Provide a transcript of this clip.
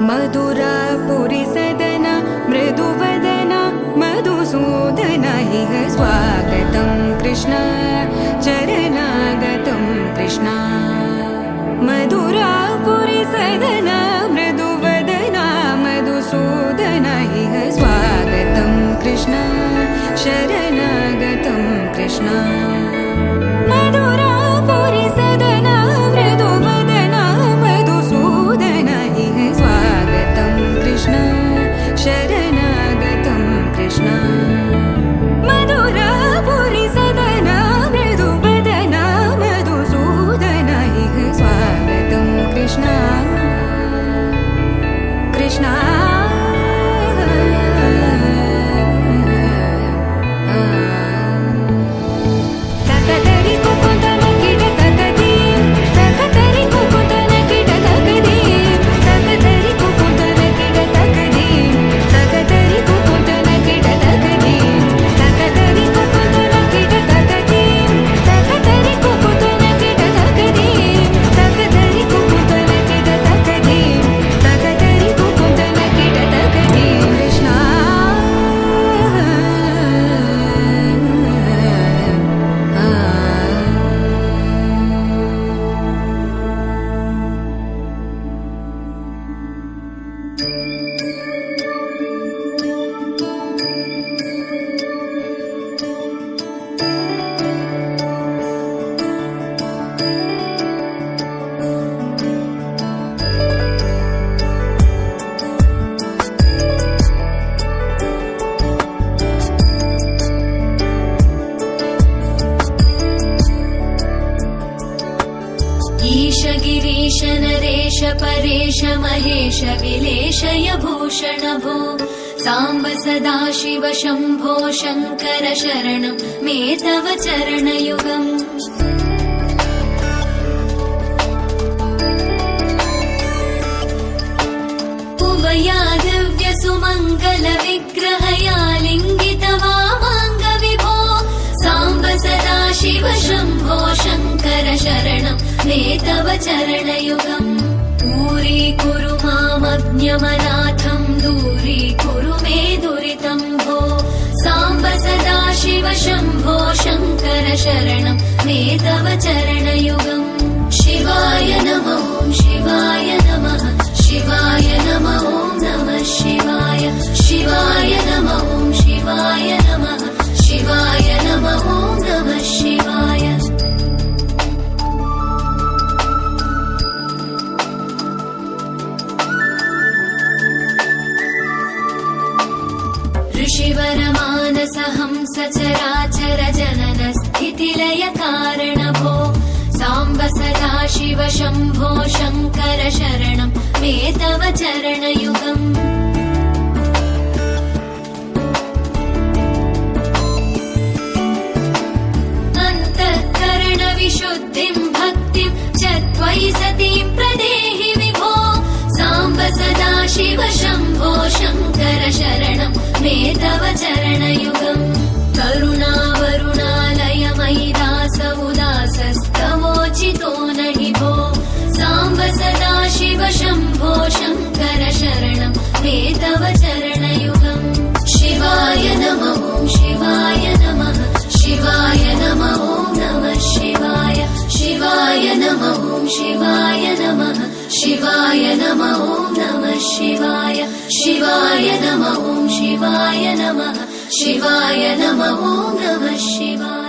मधुरापुरी सदन मृदुवदन मधुसूदन इह स्वागतं कृष्ण चरणागतं कृष्ण मधुरापुरी सदन मृदुवदन मधुसूदन इह स्वागतं कृष्ण शरणागतं कृष्ण मधुरापुरी सदन मृदुवदन मधुसूदन इह स्वागतं कृष्ण शरणागतं कृष्ण मधुरापुरी सदन मृदुवदन मधुसूदन इह स्वागतं कृष्ण कृष्ण गिरीश नरेश परेश महेश विलेशय भूषण भो साम्ब सदाशिव शम्भो शङ्कर शरणं मे तव चरणयुगम् उभया दिव्य सुमङ्गल विग्रहया लिङ्गित वामाङ्ग विभो साम्ब सदाशिव शम्भो शङ्कर शरणं मे तव चरणयुगम् दूरीकुरु मामज्ञमनाथं दूरीकुरु मे दुरितं भो साम्ब सदाशिव शम्भो शङ्कर शरणं मे तव चरणयुगम् शिवाय नमः शिवाय नमः शिवाय नमः नमः शिवाय शिवाय नमः शिवाय नमः शिवाय नमः नमः शिवाय ऋषिवरमानसहंस चराचर जनन स्थितिलय कारण भो साम्ब सदाशिव शम्भो शङ्कर शरणं मे तव चरणयुगम् अन्तःकरण विशुद्धिं भक्तिं च त्वयि सतीं प्रदेहि विभो साम्ब सदाशिव शम्भो शङ्कर शरणं मे तव चरणयुगम् करुणावरुणालय मयि दास उदासस्तवोचितो नहि भो साम्ब सदाशिव शम्भो शङ्कर शरणं मे तव चरणयुगम् शिवाय नमः शिवाय नमः शिवाय नमः नमः शिवाय शिवाय नमः शिवाय नमः शिवाय नमः नमः शिवाय शिवाय नमः शिवाय नमः शिवाय नमः नमः शिवाय